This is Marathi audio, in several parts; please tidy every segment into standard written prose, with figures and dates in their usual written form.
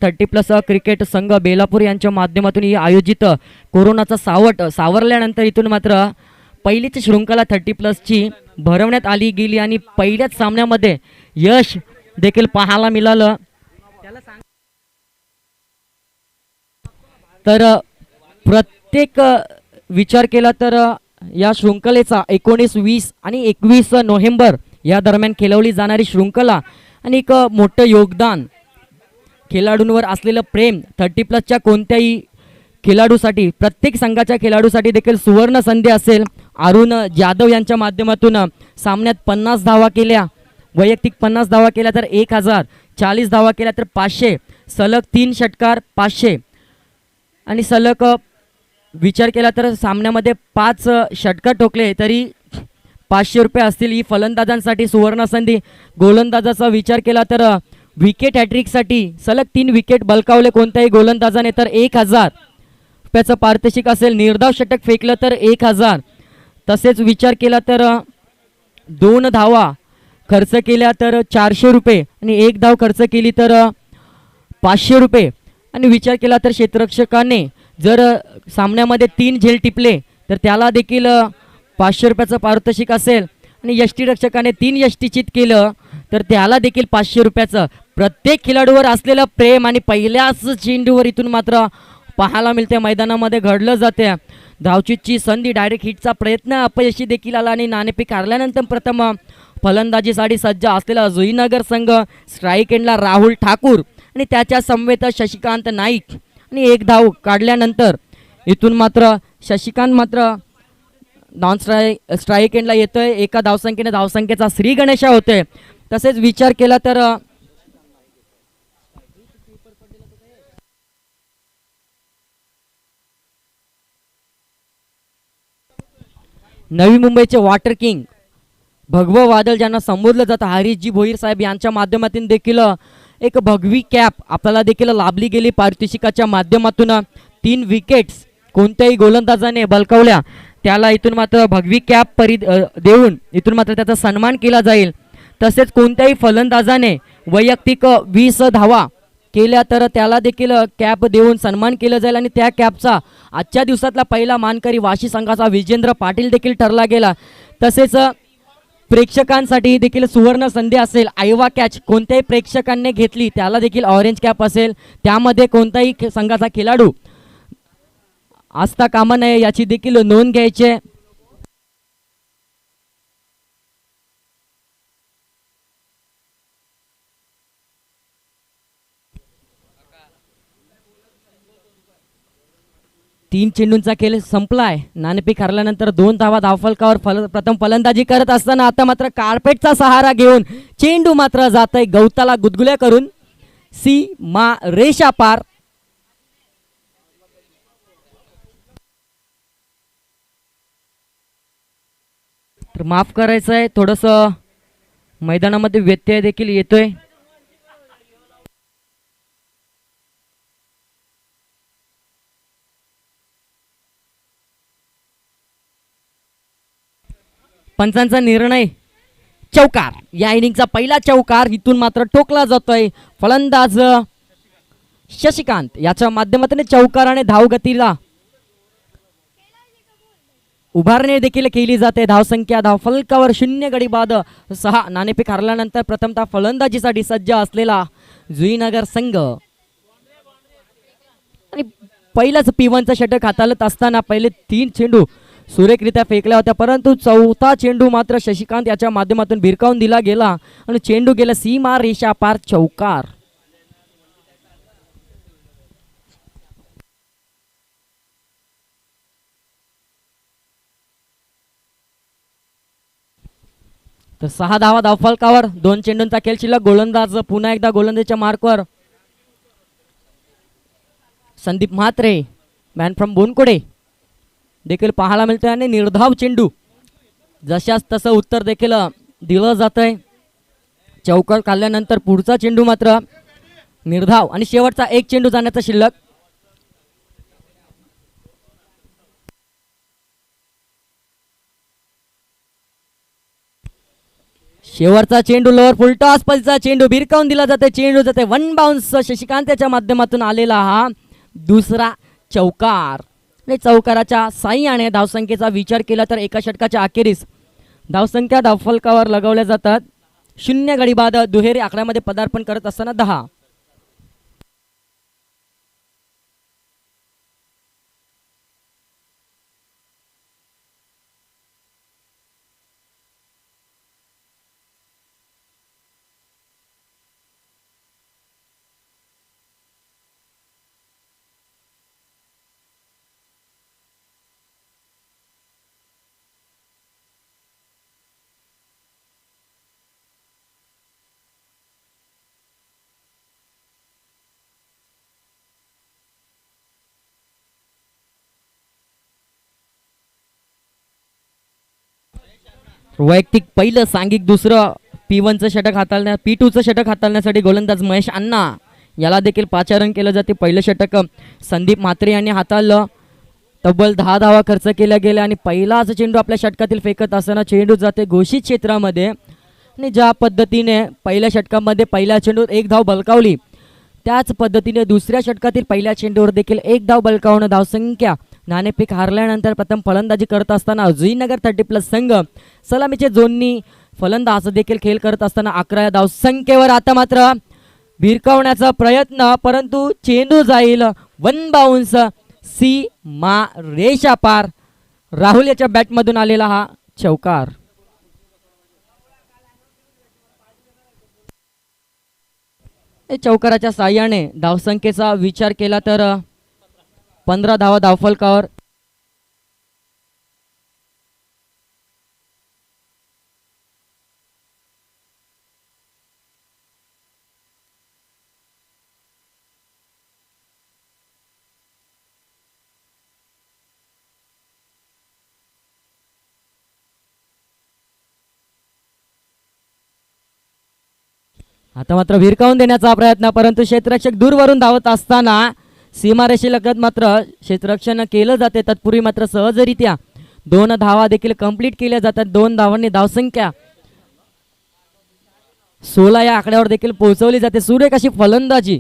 30+ क्रिकेट संघ बेलापूर यांच्या माध्यमातून ही आयोजित कोरोनाचा सावट सावरल्यानंतर इथून मात्र पहिलीच शृंखला 30+ची भरवण्यात आली गेली आणि पहिल्याच सामन्यामध्ये यश देखील पाहायला मिळालं. तर प्रत्येक विचार केला तर या शृंखलेचा 19, 20 आणि 21 नोव्हेंबर या दरम्यान खेळवली जाणारी शृंखला आणि एक मोठं योगदान खेळाडूंवर असलेलं प्रेम 30+च्या कोणत्याही खेळाडूसाठी प्रत्येक संघाच्या खेळाडूसाठी देखील सुवर्ण संधी असेल. अरुण जाधव यांच्या माध्यमातून सामन्यात 50 धावा केल्या, वैयक्तिक 50 धावा केल्या तर 1000, 40 धावा केल्या तर 500, सलग 3 षटकार 500 आणि सलग विचार केला तर सामन्यामध्ये 5 षटकार ठोकले तरी 500 रुपये असतील. ही फलंदाजांसाठी सुवर्ण संधी. गोलंदाजाचा विचार केला तर विकेट हॅट्रिकसाठी सलग 3 विकेट बलकावले कोणत्याही गोलंदाजाने तर 1000 रुपयाचं पारितोषिक असेल. निर्धाव षटक फेकलं तर 1000. तसेच विचार केला तर 2 धावा खर्च केल्या तर 400 रुपये आणि 1 धाव खर्च केली तर 500 रुपये आणि विचार केला तर क्षेत्ररक्षकाने जर सामन्यामध्ये 3 झेल टिपले तर त्याला देखील 500 रुपयाचं पारितोषिक असेल आणि यष्टीरक्षकाने 3 यष्टीचित केलं तर त्याला देखील 500 रुपयाचं. प्रत्येक खेळाडूवर असलेलं प्रेम आणि पहिल्याच चेंडूवर इथून मात्र पाहायला मिळते. मैदानामध्ये घडलं जाते. धावचीतची संधी, डायरेक्ट हिटचा प्रयत्न अपयशी देखील आला आणि नाणेफेक हारल्यानंतर प्रथम फलंदाजीसाठी सज्ज असलेला जुईनगर संघ स्ट्राईक एंडला राहुल ठाकूर आणि त्याच्या समवेत शशिकांत नाईक आणि 1 धाव काढल्यानंतर इथून मात्र शशिकांत मात्र नॉन स्ट्राईक एंडला येतोय. एका धावसंख्येने धावसंख्येचा श्री गणेशा होतोय. तसेच विचार केला तर नवी मुंबईचे वॉटर किंग भगवं वादळ ज्यांना संबोधलं जातं हरीशजी भोईर साहेब यांच्या माध्यमातून देखील एक भगवी कॅप आपल्याला देखील लाभली गेली. पारितोषिकाच्या माध्यमातून 3 विकेट्स कोणत्याही गोलंदाजाने बलकावल्या त्याला इथून मात्र भगवी कॅप देऊन इथून मात्र त्याचा सन्मान केला जाईल. तसेच कोणत्याही फलंदाजाने वैयक्तिक 20 धावा केल्या तर त्याला देखील कॅप देऊन सन्मान केलं जाईल आणि त्या कॅपचा आजच्या दिवसातला पहिला मानकरी वाशी संघाचा विजेंद्र पाटील देखील ठरला गेला. तसेच प्रेक्षकांसाठी देखील सुवर्ण संधी असेल. आयवा कॅच कोणत्याही प्रेक्षकांनी घेतली त्याला देखील ऑरेंज कॅप असेल. त्यामध्ये कोणताही संघाचा खेळाडू असता कामा नये याची देखील नोंद घ्यायची. तीन चेंडूंचा खेळ संपलाय. नाणेफेक हरल्यानंतर 2 धावा धावफलकावर प्रथम फलंदाजी करत असताना आता मात्र कार्पेटचा सहारा घेऊन चेंडू मात्र जात आहे गवताला गुदगुल्या करून सीमा रेषा पार. तर माफ करायचं आहे, थोडंसं मैदानामध्ये व्यत्यय देखील येतोय. पंचांचा निर्णय चौकार. या इनिंगचा पहिला चौकार इथून मात्र ठोकला जातोय. फलंदाज शशिकांत याच्या माध्यमातून चौकाराने धावगतीला उभारणी देखील केली जाते. धावसंख्या धावफलकावर 0 गडी बाद 6. नाणेफेक हरल्यानंतर प्रथमतः फलंदाजीसाठी सज्ज असलेला जुईनगर संघ आणि पहिलाच P1चा षटक हाताळत असताना पहिले 3 चेंडू सुरेखरित्या फेकल्या होत्या, परंतु 4था चेंडू मात्र शशिकांत याच्या माध्यमातून भिरकावून दिला गेला आणि चेंडू गेला सीमा रेषा पार चौकार. तर 6 धावा धावफलकावर 2 चेंडूंचा खेळ शिल्लक. गोलंदाज पुन्हा एकदा गोलंदाजीच्या मार्कवर संदीप म्हात्रे मॅन फ्रॉम बोनकोडे देखील पाहायला मिळतोय आणि निर्धाव चेंडू जशाच तसं उत्तर देखील दिलं जात आहे. चौकार काढल्यानंतर पुढचा चेंडू मात्र निर्धाव आणि शेवटचा 1 चेंडू जाण्याचा शिल्लक. शेवटचा चेंडू लोअर फुलटॉस पल्सचा चेंडू भिरकावून दिला जाते, चेंडू जाते वन बाउन्स शशिकांतच्या माध्यमातून आलेला हा दुसरा चौकार. आणि चौकाराच्या साह्याने धावसंख्येचा विचार केला तर एका षटकाच्या अखेरीस धावसंख्या धावफलकावर लगावल्या जातात. 0 गडी बाद दुहेरी आकड्यामध्ये पदार्पण करत असताना 10. वैयक्तिक पहिलं, सांघिक दुसरं, P1चं षटक हाताळण्या P2चं षटक हाताळण्यासाठी गोलंदाज महेश अण्णा याला देखील पाचारण केलं जाते. पहिलं षटक संदीप म्हात्रे यांनी हाताळलं. तब्बल 10 धावा खर्च केल्या गेल्या आणि पहिलाच चेंडू आपल्या षटकातील फेकत असताना चेंडू जाते घोषित क्षेत्रामध्ये. आणि ज्या पद्धतीने पहिल्या षटकामध्ये पहिल्या चेंडूवर 1 धाव बलकावली, त्याच पद्धतीने दुसऱ्या षटकातील पहिल्या चेंडूवर देखील 1 धाव बलकावणं धावसंख्या नाणेफेक हारल्यानंतर प्रथम फलंदाजी करत असताना जुईनगर 30+ संघ सलामीचे जोडणी फलंदाज देखील खेळ करत असताना 11 धावसंख्येवर. आता मात्र भिरकावण्याचा प्रयत्न, परंतु चेंडू जाईल वन बाउन्स सीमा रेषा पार. राहुल याच्या बॅटमधून आलेला हा चौकार. चौकाराच्या साह्याने धावसंख्येचा विचार केला तर 15 धावा धावफलकावर. आता मात्र भिरकावून देण्याचा प्रयत्न, परंतु क्षेत्ररक्षक दूरवरून धावत असताना सीमारेषेलगत मात्र क्षेत्ररक्षण केलं जाते. तत्पूर्वी मात्र सहजरित्या 2 धावा देखील कंप्लीट केल्या जातात. 2 धावांनी धावसंख्या 16 या आकड्यावर देखील पोहोचवली जाते. सुरेख अशी फलंदाजी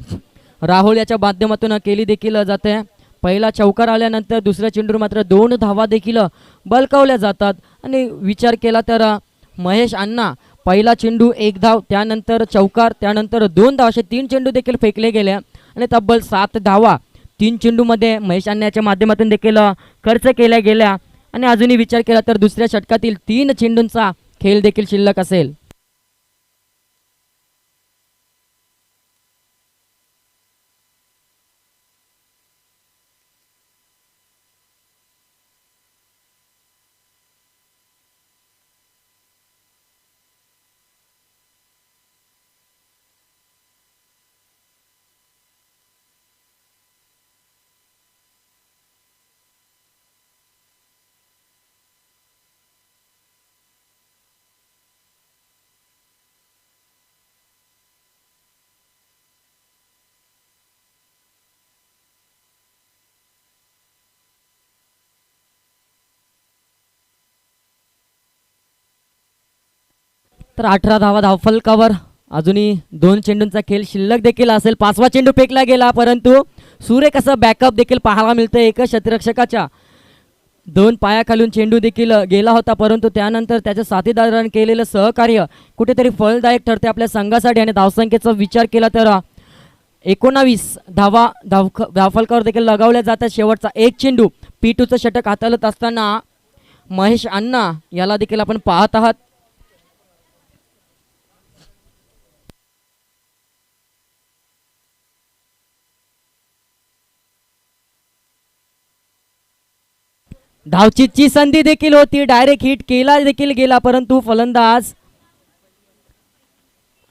राहुल याच्या माध्यमातून केली देखील जाते. पहिला चौकार आल्यानंतर दुसऱ्या चेंडूवर मात्र 2 धावा देखील बलकावल्या जातात. आणि विचार केला तर महेश अण्णा पहिला चेंडू 1 धाव, त्यानंतर चौकार, त्यानंतर 2 धाव, असे 3 चेंडू देखील फेकले गेले आणि तब्बल 7 धावा 3 चेंडूमध्ये महेश अण्णाच्या माध्यमातून देखील खर्च केल्या गेल्या. आणि अजूनही विचार केला तर दुसऱ्या षटकातील 3 चेंडूंचा खेळ देखील शिल्लक असेल. तर 18 धावा धावफलकावर. अजूनही 2 चेंडूंचा खेळ शिल्लक देखील असेल. 5वा चेंडू फेकला गेला, परंतु सुरेख असं बॅकअप देखील पाहायला मिळतं. एका क्षेत्ररक्षकाच्या 2 पायाखालून चेंडू देखील गेला होता, परंतु त्यानंतर त्याच्या साथीदारांनी केलेलं सहकार्य कुठेतरी फलदायक ठरते आपल्या संघासाठी. आणि धावसंख्येचा विचार केला तर 19 धावा धावफलकावर देखील लगावल्या जातात. शेवटचा 1 चेंडू P2चं षटक हाताळत असताना महेश अण्णा याला देखील आपण पाहत आहात. धावचीची संधी देखील होती, डायरेक्ट हिट केला देखील गेला, परंतु फलंदाज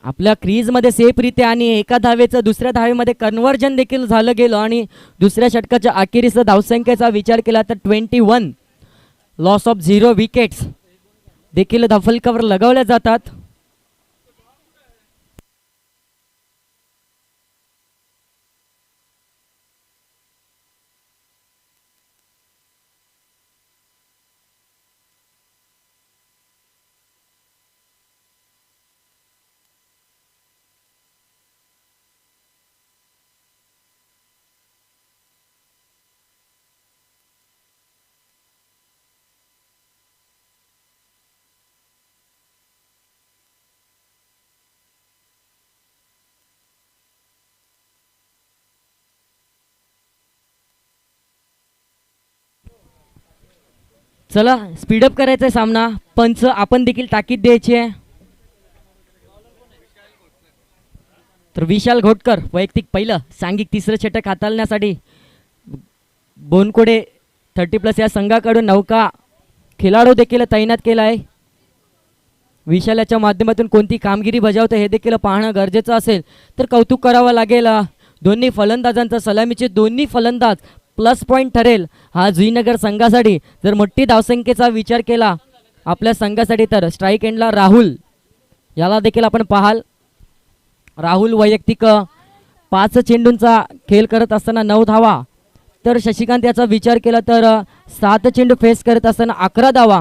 आपल्या क्रीजमध्ये सेफरित्या आणि एका धावेचं दुसऱ्या धावेमध्ये कन्व्हर्जन देखील झालं गेलं. आणि दुसऱ्या षटकाच्या अखेरीस धावसंख्येचा विचार केला तर 21 लॉस ऑफ 0 विकेट्स देखील धावफलकावर लगावल्या जातात. चला स्पीडअप करायचा आहे सामना. पंच आपण देखील ताकीद द्यायची आहे. तर विशाल घोटकर वैयक्तिक पहिलं, सांघिक तिसरं षटक हाताळण्यासाठी बोनकोडे 30+ या संघाकडून नौका खेळाडू देखील तैनात केला आहे. विशालाच्या माध्यमातून कोणती कामगिरी बजावते हे देखील पाहणं गरजेचं असेल तर कौतुक करावं लागेल. दोन्ही फलंदाजांचं सलामीचे दोन्ही फलंदाज प्लस पॉईंट ठरेल हा जुईनगर संघासाठी. जर मोठी धावसंख्येचा विचार केला आपल्या संघासाठी तर स्ट्राईक एंडला राहुल याला देखील आपण पाहाल. राहुल वैयक्तिक 5 चेंडूंचा खेळ करत असताना 9 धावा, तर शशिकांत याचा विचार केला तर 7 चेंडू फेस करत असताना 11 धावा.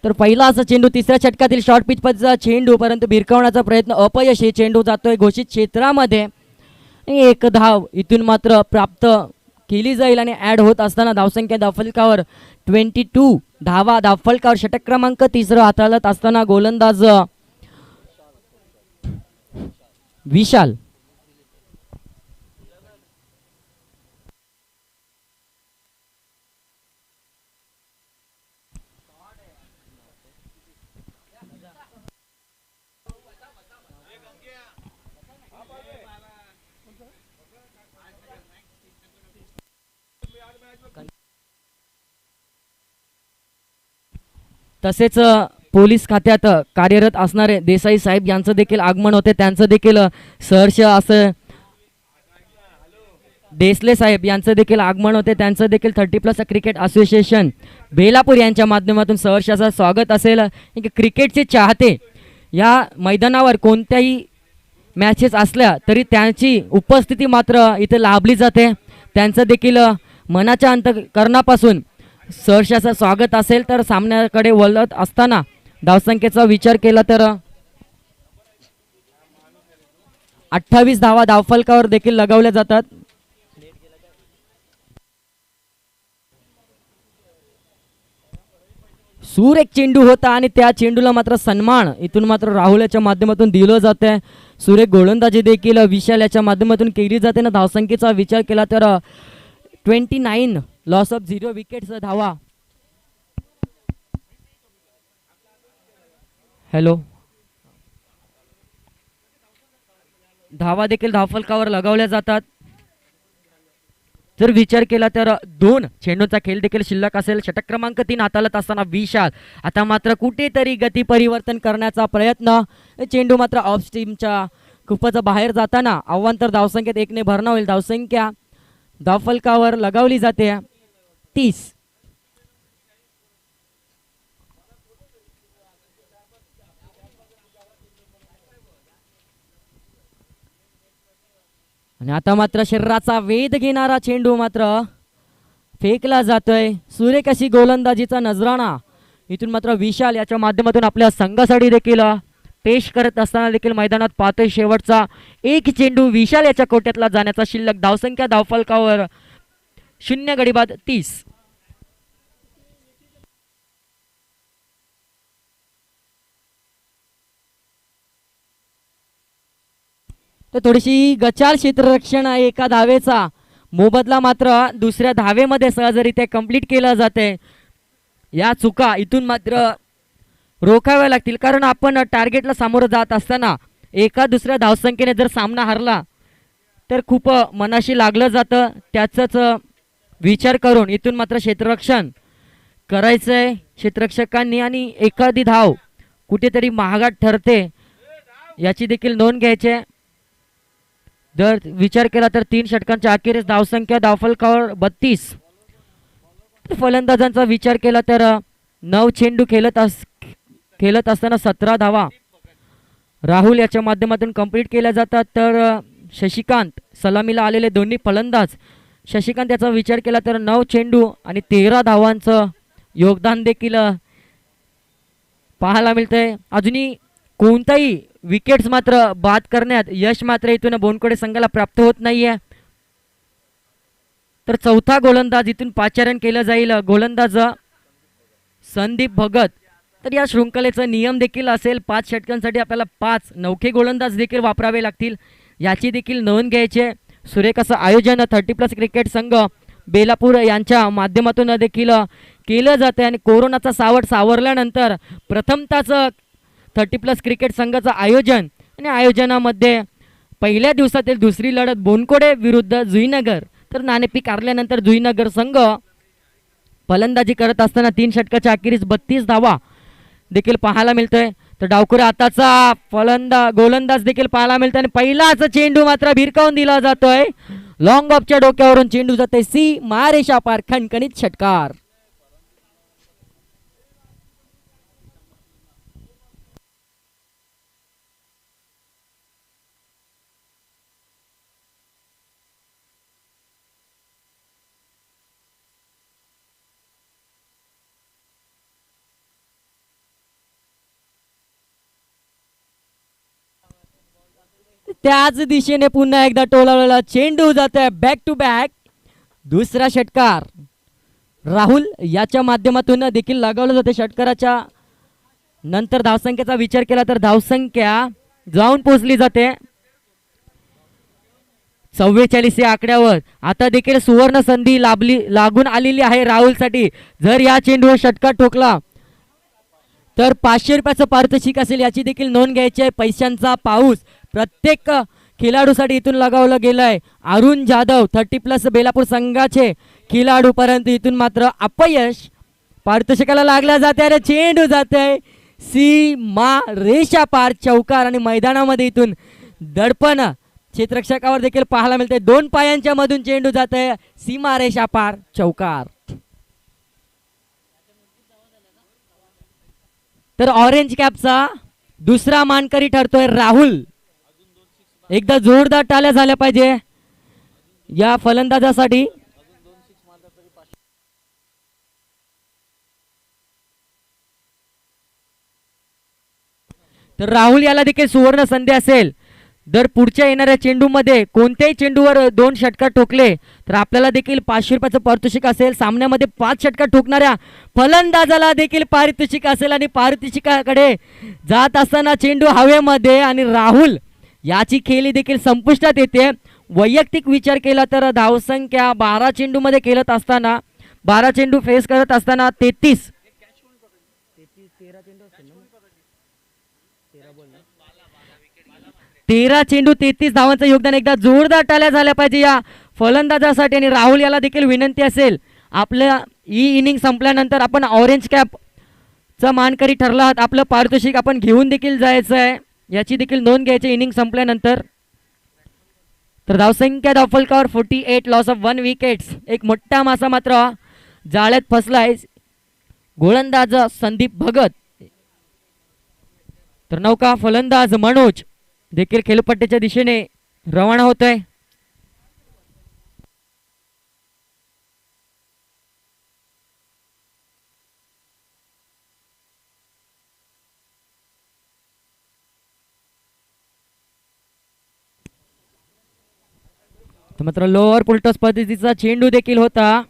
तर पहिला असा चेंडू तिसऱ्या षटकातील शॉर्ट पिच पद्धतीचा चेंडू, परंतु भिरकावण्याचा प्रयत्न अपयशी. चेंडू जातोय घोषित क्षेत्रामध्ये. 1 धाव इथून मात्र प्राप्त केली जाईल आणि ॲड होत असताना धावसंख्या धावफलकावर 22 धावा धावफलकावर. षटक क्रमांक 3 हाताळत असताना गोलंदाज विशाल. तसेच पोलीस खात्यात कार्यरत असणारे देसाई साहेब यांचं देखील आगमन होते. त्यांचं देखील सहर्ष असं देसले साहेब यांचं देखील आगमन होते. त्यांचं देखील 30+ क्रिकेट असोसिएशन बेलापूर यांच्या माध्यमातून सहर्ष असं स्वागत असेल. क्रिकेटचे चाहते या मैदानावर कोणत्याही मॅचेस असल्या तरी त्यांची उपस्थिती मात्र इथे लाभली जाते. त्यांचं देखील मनाच्या अंतःकरणापासून सहर्षाचं स्वागत असेल. तर सामन्याकडे वळत असताना धावसंख्येचा विचार केला तर 28 धावा धावफलकावर देखील लगावल्या जातात. सूर एक चेंडू होता आणि त्या चेंडूला मात्र सन्मान इथून मात्र राहुल याच्या माध्यमातून दिलं जाते. सुरेख गोलंदाजी देखील विशाल याच्या माध्यमातून केली जाते ना. धावसंख्येचा विचार केला तर 29 लॉस ऑफ 0 विकेट्स धावा. हॅलो, धावा देखील धावफलकावर लगावल्या जातात. जर विचार केला तर 2 चेंडूंचा खेळ देखील शिल्लक असेल. षटक क्रमांक 3 हाताळत असताना विशाल आता मात्र कुठेतरी गती परिवर्तन करण्याचा प्रयत्न. चेंडू मात्र ऑफ स्टीमच्या खूपच बाहेर जाताना अवांतर धावसंख्येत 1 ने भरणा होईल. धावसंख्या धावफलकावर लगावली जाते 30. आणि आता मात्र शरीराचा वेध घेणारा चेंडू मात्र फेकला जातोय. सुरेख अशी गोलंदाजीचा नजराणा इथून मात्र विशाल याच्या माध्यमातून आपल्या संघासाठी देखील पेश करत असताना देखील मैदानात पाहतोय. शेवटचा 1 चेंडू विशाल याच्या कोट्यातला जाण्याचा शिल्लक. धावसंख्या धावफलकावर 0 गडी बाद 30. तर थोडीशी गचाळ क्षेत्ररक्षण आहे. एका धावेचा मोबदला मात्र दुसऱ्या धावेमध्ये सहजरित्या कंप्लीट केला जाते. या चुका इथून मात्र रोखाव्या लागतील, कारण आपण टार्गेटला सामोरं जात असताना एका दुसऱ्या धावसंख्येने जर सामना हरला तर खूप मनाशी लागलं जातं. त्याचाच विचार करून इथून मात्र क्षेत्ररक्षण करायचंय क्षेत्ररक्षकांनी आणि एखादी धाव कुठेतरी महागात ठरते याची देखील नोंद घ्यायची. जर विचार केला तर 3 षटकांच्या अखेरीस धावसंख्या धावफलकावर 32. फलंदाजांचा विचार केला तर 9 चेंडू खेळत असताना 17 धावा राहुल याच्या माध्यमातून कंप्लीट केल्या जातात. तर शशिकांत सलामीला आलेले दोन्ही फलंदाज. शशिकांत याचा विचार केला तर 9 चेंडू आणि 13 धावांचं योगदान देखील पाहायला मिळतंय. अजूनही कोणताही विकेट्स मात्र बाद करण्यात यश मात्र इथून बोनकोडे संघाला प्राप्त होत नाहीये. तर चौथा गोलंदाज इथून पाचारण केलं जाईल. गोलंदाज संदीप भगत. तर या शृंखलेचा नियम देखील असेल 5 षटकांसाठी आपल्याला 5 नौखे गोलंदाज देखील वापरावे लागतील. याची देखील नोंद घ्यायची. सुरेख असं आयोजन 30+ क्रिकेट संघ बेलापूर यांच्या माध्यमातून देखील केलं जातं आणि कोरोनाचा सावट सावरल्यानंतर प्रथमताच 30+ क्रिकेट संघाचं आयोजन आणि आयोजनामध्ये पहिल्या दिवसातील दुसरी लढत बोनकोडे विरुद्ध जुईनगर. तर नाणेफेक हारल्यानंतर जुईनगर संघ फलंदाजी करत असताना 3 षटकाच्या अखेरीस 32 धावा देखील पाहायला मिळतोय. तर डावखुरे आताचा गोलंदाज देखील पाहायला मिळतोय आणि पहिलाच चेंडू मात्र भिरकावून दिला जातोय. लॉंग ऑफच्या डोक्यावरून चेंडू जाते सी मारेशा पार, खणखणीत षटकार. त्याच दिशेने पुन्हा एकदा टोलावलेला चेंडू जात आहे बॅक टू बॅक. दुसरा षटकार राहुल याच्या माध्यमातून देखील लगावलं जाते. षटकाराच्या नंतर धावसंख्येचा विचार केला तर धावसंख्या जाऊन पोहोचली जाते 44 या आकड्यावर. आता देखील सुवर्ण संधी लागून आलेली आहे राहुलसाठी. जर या चेंडूवर षटकार ठोकला तर 500 रुपयाचं पारितोषिक असेल, याची देखील नोंद घ्यायची आहे. पैशांचा पाऊस प्रत्येक खेळाडूसाठी इथून लगावलं गेलंय. अरुण जाधव 30+ बेलापूर संघाचे खेळाडू, परंतु इथून मात्र अपयश. पारितोषिकाला लागला जाते आणि चेंडू जाते सीमा रेषा पार, चौकार. आणि मैदानामध्ये इथून दडपण क्षेत्ररक्षकावर देखील पाहायला मिळते. 2 पायांच्या मधून चेंडू जाते सीमा रेषा पार, चौकार. तर ऑरेंज कॅपचा दुसरा मानकरी ठरतोय राहुल. एकदा जोरदार टाळ्या झाल्या पाहिजे या फलंदाजासाठी. तर राहुल याला देखील सुवर्ण संधी असेल. जर पुढच्या येणाऱ्या चेंडूमध्ये कोणत्याही चेंडूवर 2 षटकार ठोकले तर आपल्याला देखील 500 रुपयाचं पारितोषिक असेल. सामन्यामध्ये 5 षटकार ठोकणाऱ्या फलंदाजाला देखील पारितोषिक असेल. आणि पारितोषिकाकडे जात असताना चेंडू हवेमध्ये आणि राहुल याची खेळी देखील संपुष्टात येते. वैयक्तिक विचार केला तर धावसंख्या 12 चेंडूमध्ये खेळत असताना 12 चेंडू फेस करत असताना 13 चेंडू 33 धावांचं योगदान. एकदा जोरदार टाळ्या झाल्या पाहिजे या फलंदाजासाठी. आणि राहुल याला देखील विनंती असेल, आपल्या ही इनिंग संपल्यानंतर आपण ऑरेंज कॅप चा मानकरी ठरला आहात, आपलं पारितोषिक आपण घेऊन देखील जायचं आहे, याची देखील नोंद घ्यायची इनिंग संपल्यानंतर. तर धावसंख्या धावफलकावर 48, लॉस ऑफ 1 विकेट्स. एक मोठा मासा मात्र जाळ्यात फसलाय, गोलंदाज संदीप भगत. तर नौका फलंदाज मनोज देखील खेळपट्टीच्या दिशेने रवाना होतोय. तर मात्र लोअर पुलटॉस पद्धतीचा चेंडू देखील होता.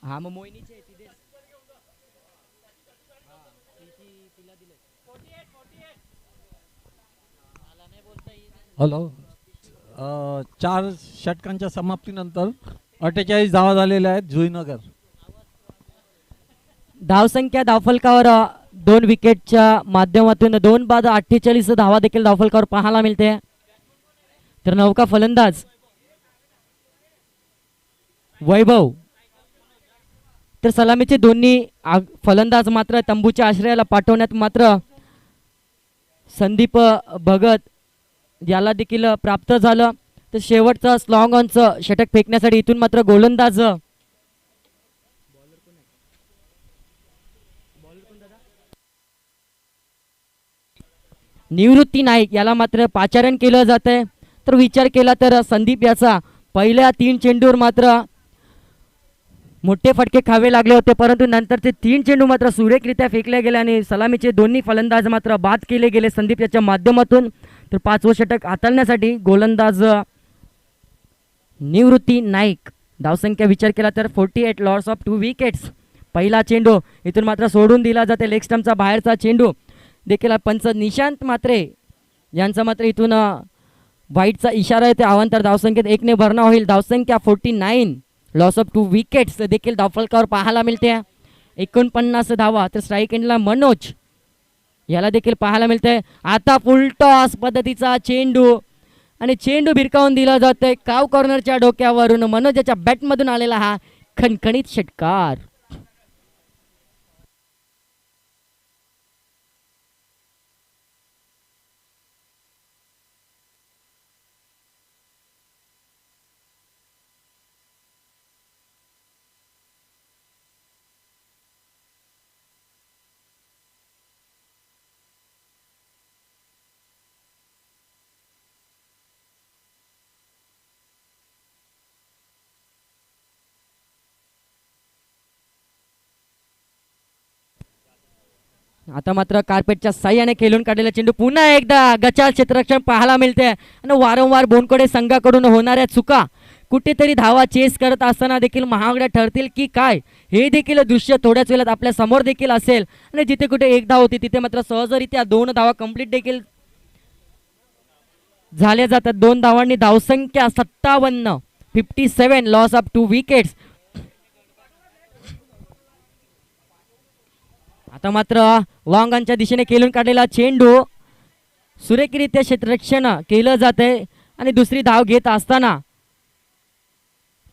हा, मग मोहिनीची आहे ती दे. हॅलो. 4 षटकांच्या समाप्तीनंतर 48 धावा झालेल्या आहेत जुईनगर. धावसंख्या धावफलकावर 2 विकेटच्या माध्यमातून 2 बाद 48 धावा देखील धावफलकावर पाहायला मिळते. तर नौका फलंदाज वैभव. तर सलामीचे दोन्ही फलंदाज मात्र तंबूच्या आश्रयाला पाठवण्यात मात्र संदीप भगत याला देखील प्राप्त झालं. तर शेवटचं स्लॉंग ऑनचं षटक फेकण्यासाठी इथून मात्र गोलंदाज निवृत्ती नाईक याला मात्र पाचारण केलं जात आहे. तर विचार केला तर संदीप याचा पहिल्या 3 चेंडूवर मात्र मोठे फटके खावे लागले होते, परंतु नंतरचे 3 चेंडू मात्र सुरेखरित्या फेकले गेले आणि सलामीचे दोन्ही फलंदाज मात्र बाद केले गेले संदीप याच्या माध्यमातून. तर 5वं षटक हाताळण्यासाठी गोलंदाज निवृत्ती नाईक. धावसंख्या विचार केला तर 48, लॉस ऑफ 2 विकेट्स. पहिला चेंडू इथून मात्र सोडून दिला जाते, लेग स्टंपचा बाहेरचा चेंडू देखील पंच निशांत म्हात्रे यांचा मात्र इथून वाईटचा इशारा आहे. ते अवांतर धावसंख्येत 1 ने भरणा होईल. धावसंख्या 49, लॉस ऑफ 2 विकेट्स देखील धावफलकावर पाहायला मिळते. 49 धावा. तर स्ट्राईक एंडला मनोज याला देखील पाहायला मिळते. आता फुल टॉस पद्धतीचा चेंडू आणि चेंडू भिरकावून दिला जातोय काव कॉर्नरच्या डोक्यावरून. मनोजच्या बॅटमधून आलेला हा खणखणीत षटकार. आता मात्र कार्पेटच्या साह्याने खेळून काढलेला चेंडू पुन्हा एकदा गचाळ क्षेत्ररक्षण पाहायला मिळते आणि वारंवार बोनकडे संघाकडून होणाऱ्या चुका कुठेतरी धावा चेस करत असताना देखील महागड्या ठरतील की काय हे देखील दृश्य थोड्याच वेळात आपल्या समोर देखील असेल. आणि जिथे कुठे 1 धाव होती तिथे मात्र सहजरित्या 2 धावा कंप्लीट देखील झाल्या जातात. 2 धावांनी धावसंख्या 57, 57, लॉस ऑफ 2 विकेट्स. आता मात्र लॉंगांच्या दिशेने खेळून काढलेला चेंडू सुरेखरित्या क्षेत्ररक्षण केलं जाते आणि दुसरी धाव घेत असताना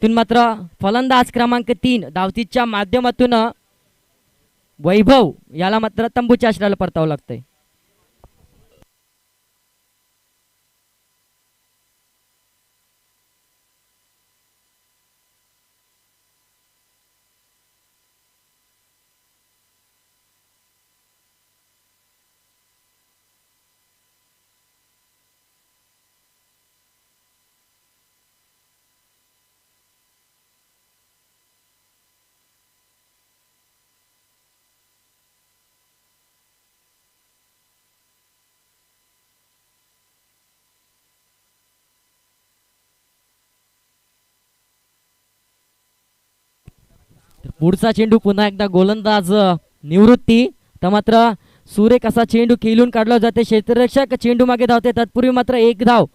तिथून मात्र फलंदाज क्रमांक 3 धावतीच्या माध्यमातून वैभव याला मात्र तंबूच्या आश्रयाला परतावं लागतंय. पुढचा चेंडू पुन्हा एकदा गोलंदाज निवृत्ती. तर मात्र सुरेख असा चेंडू खेळून काढला जाते. क्षेत्ररक्षक चेंडू मागे धावते तत्पूर्वी मात्र 1 धाव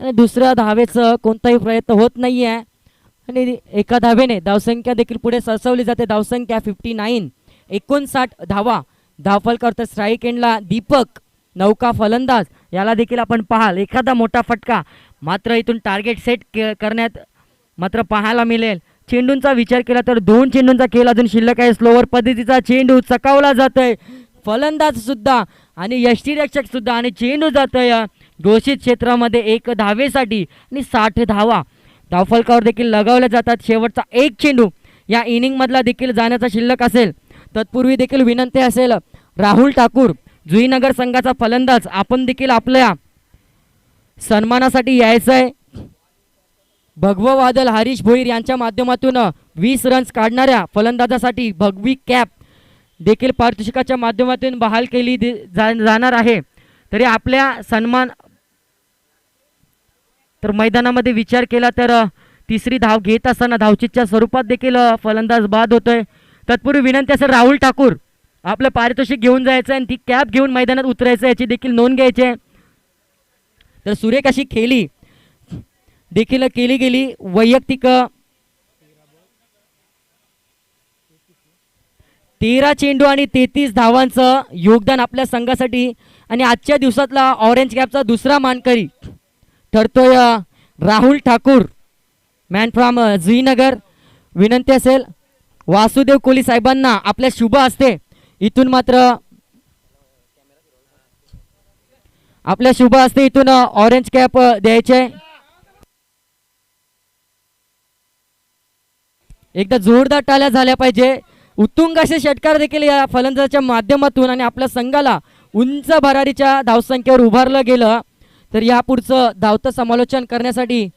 आणि दुसऱ्या धावेचं कोणताही प्रयत्न होत नाही आहे आणि एका धावेने धावसंख्या देखील पुढे सरसवली जाते. धावसंख्या 59, 59 धावा. धावफल करतो स्ट्राईक एंडला दीपक नौका फलंदाज याला देखील आपण पाहाल एखादा मोठा फटका मात्र इथून टार्गेट सेट करण्यात मात्र पाहायला मिळेल. चेंडूंचा विचार केला तर 2 चेंडूंचा खेळ अजून शिल्लक आहे. स्लोवर पद्धतीचा चेंडू चकावला जातोय फलंदाज सुद्धा आणि यष्टीरक्षक सुद्धा आणि चेंडू जातोय घोषित क्षेत्रामध्ये 1 धावेसाठी आणि 60 धावा. धावफलकावर देखील लगावल्या जातात. शेवटचा 1 चेंडू या इनिंग मधला देखील जाण्याचा शिल्लक असेल. तत्पूर्वी देखील विनंती असेल राहुल ठाकूर जुईनगर संघाचा फलंदाज आपण देखील आपल्या सन्मानासाठी यायचं आहे. भगवा वादल हरीश भोईर यांच्या माध्यमातून 20 रन्स काढणाऱ्या फलंदाजासाठी भगवी कॅप देखील पारितोषिकाच्या माध्यमातून बहाल केली जाणार आहे. तरी आपल्या सन्मान तर मैदानामध्ये विचार केला तर तिसरी धाव घेत असताना धावचीच्या स्वरूपात देखील फलंदाज बाद होतोय. तत्पूर्वी विनंती असेल राहुल ठाकूर आपलं पारितोषिक घेऊन जायचं आणि ती कॅप घेऊन मैदानात उतरायचं याची देखील नोंद घ्यायची आहे. तर सुरेख अशी खेळी देखील केली गेली. वैयक्तिक 13 चेंडू आणि 33 धावांचं योगदान आपल्या संघासाठी आणि आजच्या दिवसातला ऑरेंज कॅपचा दुसरा मानकरी ठरतोय राहुल ठाकूर मॅन फ्रॉम जुईनगर. विनंती असेल वासुदेव कोली साहेबांना आपल्या शुभ हस्ते इथून मात्र आपल्या शुभ हस्ते इथून ऑरेंज कॅप द्यायचे. एकदा जोरदार टाळ्या झाल्या पाहिजे. उत्तुंग असे षटकार देखील या फलंदाजाच्या माध्यमातून आणि आपल्या संघाला उंच भरारीच्या धावसंख्येवर उभारलं गेलं. तर यापुढचं धावतं समालोचन करण्यासाठी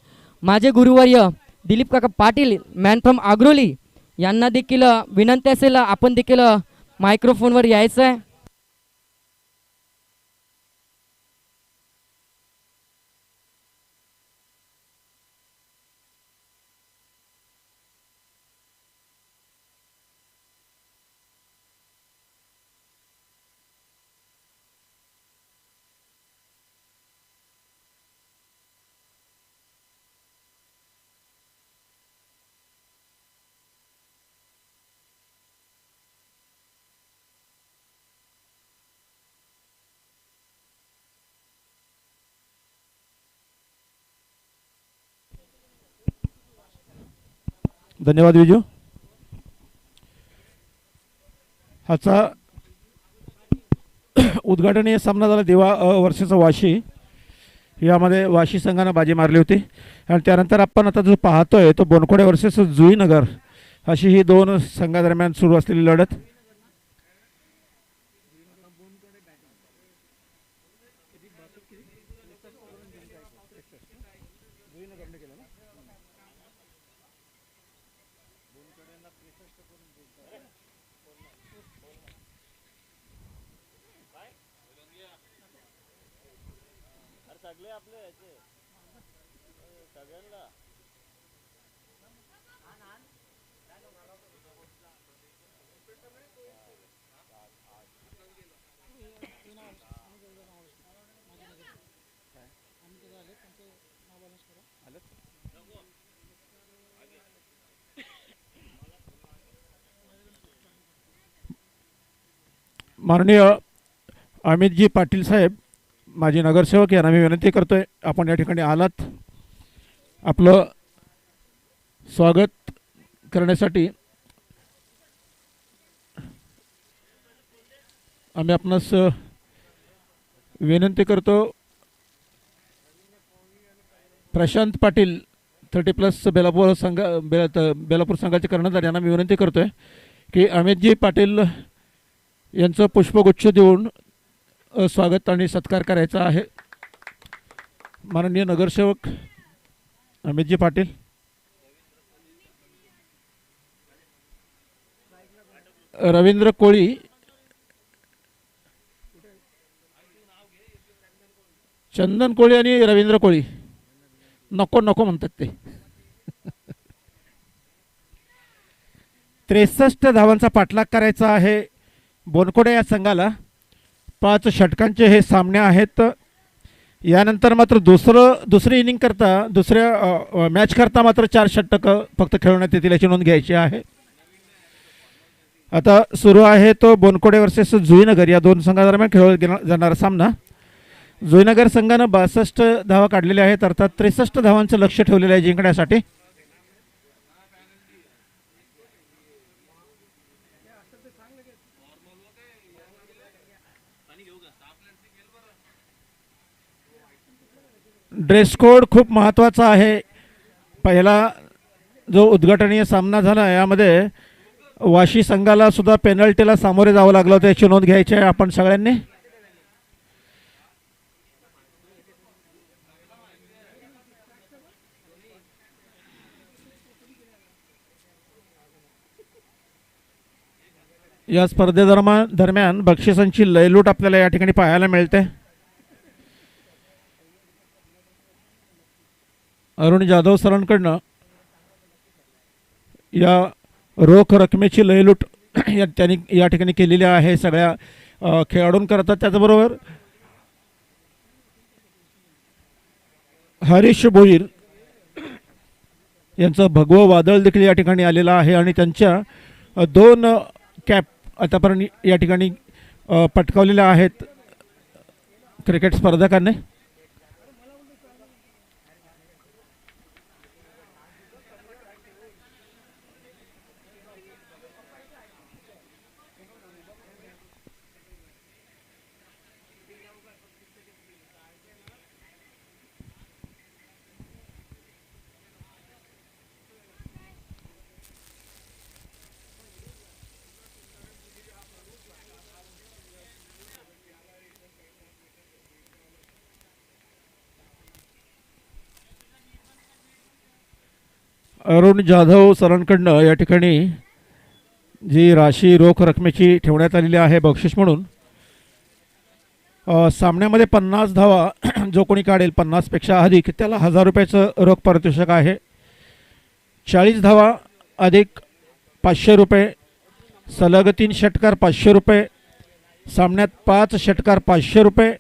माझे गुरुवर्य दिलीप काका पाटील मॅन फ्रॉम आग्रोली यांना देखील विनंती असेल आपण देखील मायक्रोफोनवर यायचं आहे. धन्यवाद विजू. ह्याचा उद्घाटनीय सामना झाला देवा वर्षाचा वाशी. यामध्ये वाशी संघानं बाजी मारली होती आणि त्यानंतर आपण आता जो पाहतोय तो बोनखोडे वर्सेस जुईनगर अशी ही दोन संघादरम्यान सुरू असलेली लढत. माननीय अमितजी पाटील साहेब माजी नगरसेवक यांना मी विनंती करतोय आपण या ठिकाणी आलात आपलं स्वागत करण्यासाठी आम्ही आपणास विनंती करतो. प्रशांत पाटील 30+ बेलापूर संघाचे कर्णधार यांना मी विनंती करतोय की अमितजी पाटील यांचं पुष्पगुच्छ देऊन स्वागत आणि सत्कार करायचा आहे. माननीय नगरसेवक अमितजी पाटील. रवींद्र कोळी चंदन कोळी आणि रवींद्र कोळी नको नको म्हणतात ते. 63 धावांचा पाठलाग करायचा आहे बोनखोडे या संघाला. 5 षटकांचे हे सामने आहेत. यानंतर मात्र दुसरी इनिंग करता दुसऱ्या मॅच करता मात्र 4 षटकं फक्त खेळवण्यात येतील याची नोंद घ्यायची आहे. आता सुरू आहे तो बोनखोडे वर्सेस जुईनगर या दोन संघादरम्यान खेळवला जाणारा सामना. जुईनगर संघानं 62 धावा काढलेल्या आहेत अर्थात 63 धावांचं लक्ष ठेवलेलं आहे जिंकण्यासाठी. ड्रेस कोड खूप महत्त्वाचा आहे. पहिला जो उद्घाटनीय सामना झाला यामध्ये वाशी संघाला सुद्धा पेनल्टीला सामोरे जावं लागलं होतं याची नोंद घ्यायची आहे आपण सगळ्यांनी. या स्पर्धेदरम्यान बक्षिसांची लयलूट आपल्याला या ठिकाणी पाहायला मिळते. अरुण जाधव सरांकडनं या रोख रकमेची लयलूट त्यांनी या ठिकाणी केलेली आहे सगळ्या खेळाडूंकरता. त्याचबरोबर हरीश भोईर यांचं भगवं वादळ देखील या ठिकाणी आलेलं आहे आणि त्यांच्या 2 कॅप आतापर्यंत या ठिकाणी पटकावलेल्या आहेत क्रिकेट स्पर्धकांनी. अरुण जाधव सरांकडनं या ठिकाणी जी राशी रोख रकमेची ठेवण्यात आलेली आहे बक्षीस म्हणून, सामन्यामध्ये 50 धावा जो कोणी काढेल 50पेक्षा अधिक त्याला 1000 रुपयाचं रोख पारितोषिक आहे. 40 धावा अधिक 500 रुपये, सलग 3 षटकार 500 रुपये, सामन्यात 5 षटकार 500 रुपये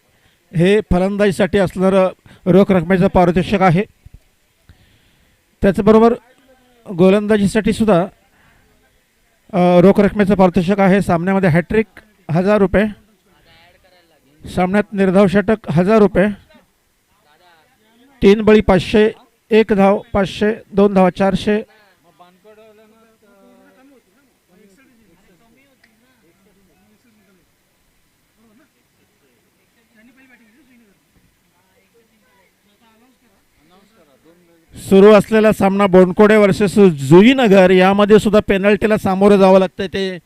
हे फलंदाजीसाठी असणारं रोख रकमेचं पारितोषिक आहे. त्याचबरोबर गोलंदाजीसाठी सुद्धा रोख रकमेचं पारितोषिक आहे. सामन्यामध्ये हॅट्रिक 1000 रुपये, सामन्यात निर्धाव षटक 1000 रुपये, 3 बळी 500, 1 धाव 500, 2 धावा 400. सुरू असलेला सामना बोनकोडे वर्सेस जुईनगर, यामध्ये सुद्धा पेनल्टीला सामोरं जावं लागतं. ते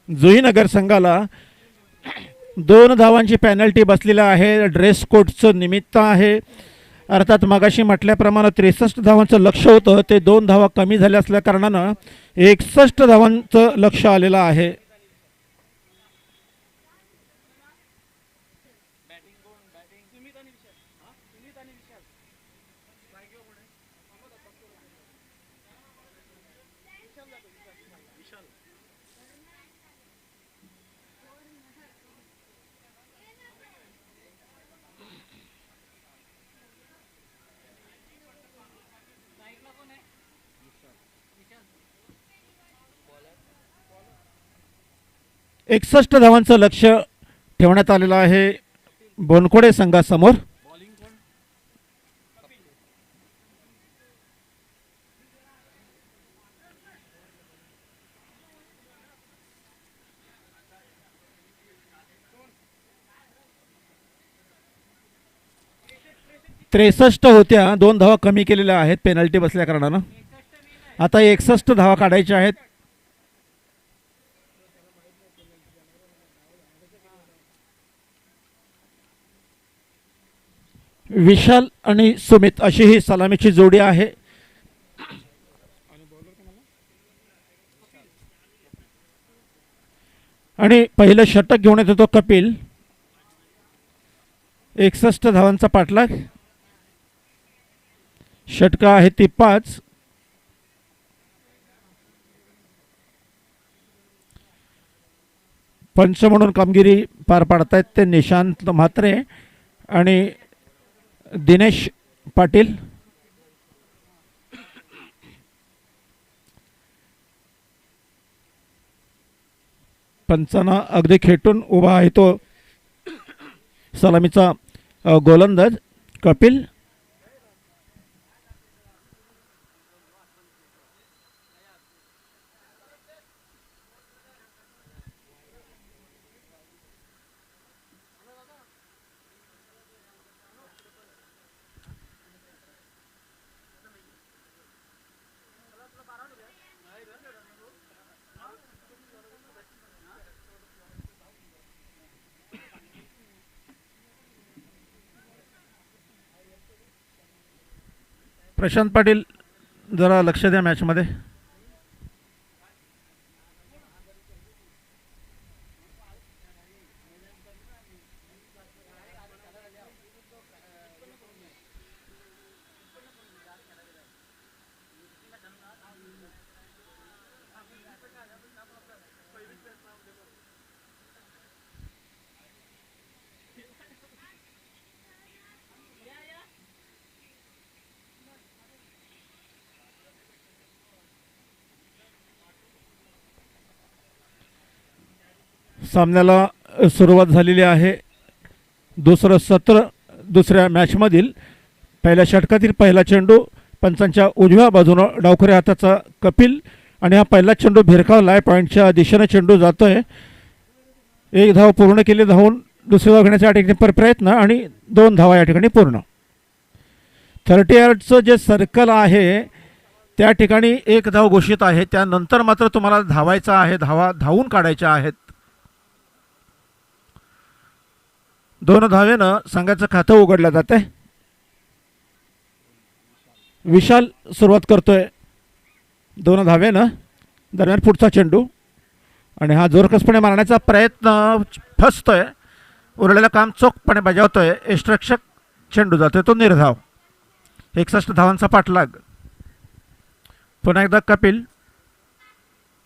जुईनगर संघाला 2 धावांची पेनल्टी बसलेली आहे. ड्रेस कोडचं निमित्त आहे. अर्थात मगाशी म्हटल्याप्रमाणे 63 धावांचं लक्ष होतं, ते 2 धावा कमी झाल्या असल्या कारणानं 61 धावांचं लक्ष आलेलं आहे. एकसष्ट धावांचं लक्ष ठेवण्यात आलेलं आहे बोनकोडे संघासमोर. त्रेसष्ट होत्या, 2 धावा कमी केलेल्या आहेत पेनल्टी बसल्या कारणानं. आता 61 धावा काढायच्या आहेत. विशाल आणि सुमित अशी ही सलामीची जोडी आहे. आणि पहिलं षटक घेऊन येतो तो कपिल. 61 धावांचा पाठलाग. षटकं आहे ती 5. पंच म्हणून कामगिरी पार पाडतायत ते निशांत म्हात्रे आणि दिनेश पाटील. पंचांना अगदी खेटून उभा आहे तो सलामीचा गोलंदाज कपिल. प्रशांत पाटील जरा लक्ष द्या मॅचमध्ये. सामन्याला सुरुवात झालेली आहे. दुसरं सत्र दुसऱ्या मॅचमधील पहिल्या षटकातील पहिला चेंडू पंचांच्या उजव्या बाजूनं डावखऱ्या हाताचा कपिल आणि हा पहिला चेंडू भिरकावला आहे. पॉईंटच्या दिशेने चेंडू जातोय. 1 धाव पूर्ण केली धावून दुसरी धाव घेण्याचा या ठिकाणी प्रयत्न आणि 2 धावा या ठिकाणी पूर्ण. 30 यार्डचं जे सर्कल आहे त्या ठिकाणी 1 धाव घोषित आहे. त्यानंतर मात्र तुम्हाला धावायचं आहे. धावून काढायच्या आहेत. 2 धावेनं संघाचं खातं उघडलं जाते. विशाल सुरुवात करतोय. 2 धावेनं. दरम्यान पुढचा चेंडू आणि हा जोरकसपणे मारण्याचा प्रयत्न फसतोय. उरलेलं काम चोखपणे बजावतोय यष्टिरक्षक. चेंडू जातोय तो निर्धाव. 61 धावांचा पाठलाग. पुन्हा एकदा कपिल.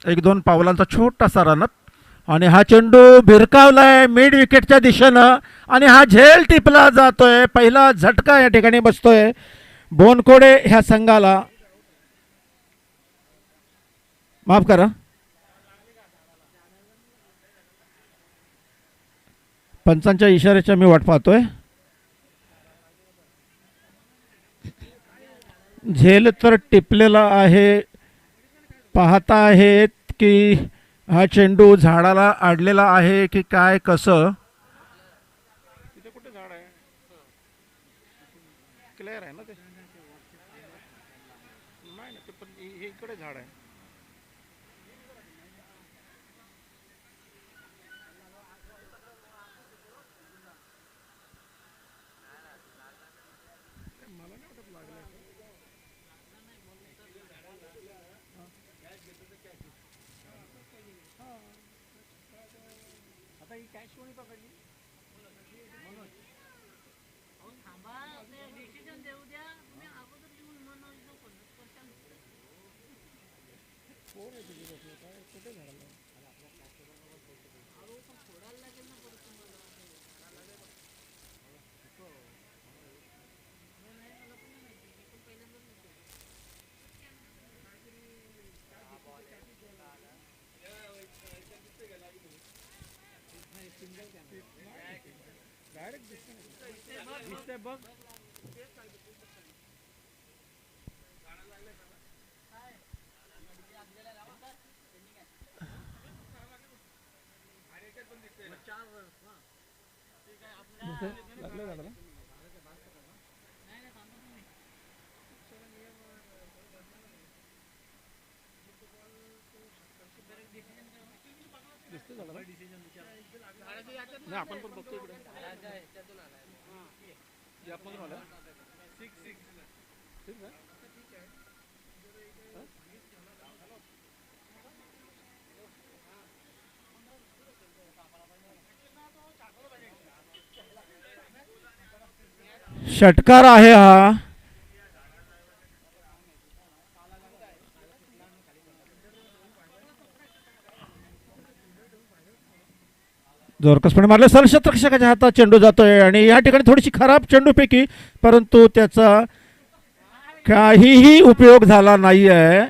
1-2 पावलांचा छोटासा रनअप आणि हा चेंडू भिरकावलाय मिड विकेटच्या दिशेनं आणि हा झेल टिपला जातोय. पहिला झटका या ठिकाणी बसतोय बोनकोडे ह्या संघाला. माफ करा, पंचांच्या इशाऱ्याच्या मी वाट पाहतोय. झेल तर टिपलेला आहे. पाहता आहेत की हा चेंडू झाडाला अडलेला आहे की काय कसं. तिथे कुठे झाड आहे? क्लिअर आहे ना ते? नाही ना, ते पण इकडे झाड आहे. आपण पण बघतो इकडे. षटकार आहे हा. जोरकसपणे मारले. सरक्षकाच्या हातात चेंडू जातोय आणि या ठिकाणी थोडीशी खराब चेंडूपैकी, परंतु त्याचा काहीही उपयोग झाला नाही आहे.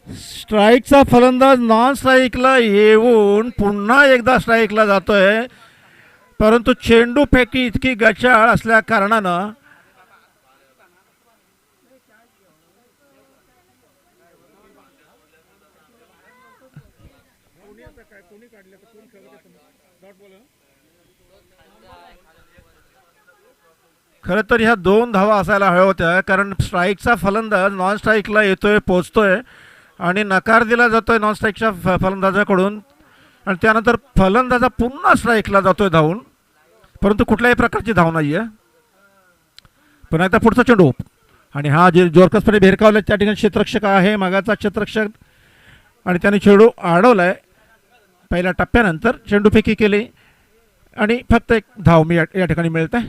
स्ट्राईकचा फलंदाज नॉन स्ट्राईकला येऊन पुन्हा एकदा स्ट्राईकला जातोय, परंतु चेंडूपैकी इतकी गचाळ असल्या कारणानं खरं तर ह्या 2 धावा असायला हव्या होत्या, कारण स्ट्राईकचा फलंदाज नॉन स्ट्राईकला येतोय, पोचतोय आणि नकार दिला जातोय नॉन स्ट्राईकच्या फलंदाजाकडून आणि त्यानंतर फलंदाजा पुन्हा स्ट्राईकला जातोय धावून, परंतु कुठल्याही प्रकारची धाव नाही आहे. पुन्हा एकदा पुढचा चेंडू आणि हा जे जोरकसपणे भिरकावला त्या ठिकाणी क्षेत्ररक्षक आहे, मागाचा क्षेत्ररक्षक, आणि त्याने चेंडू अडवलाय. पहिल्या टप्प्यानंतर चेंडूफेकी केली आणि फक्त एक धाव मी या ठिकाणी मिळत आहे.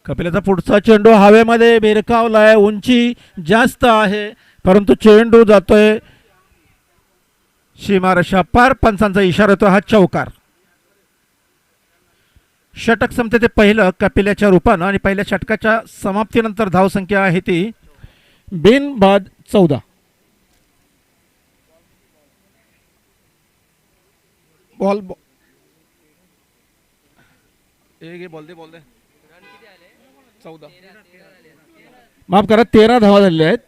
कपिलाचा पुढचा चेंडू हवेमध्ये भिरकावलाय. उंची जास्त आहे, परंतु चेंडू जातोय सीमारेषा पार. पंचांचा इशारा येतो. हा चौकार. षटक संपते ते पहिलं कपिलाच्या रूपानं आणि पहिल्या षटकाच्या समाप्तीनंतर धावसंख्या आहे ती बिनबाद 14. बॉल बोल दे 14. माफ करा, 13 धावा झालेल्या आहेत.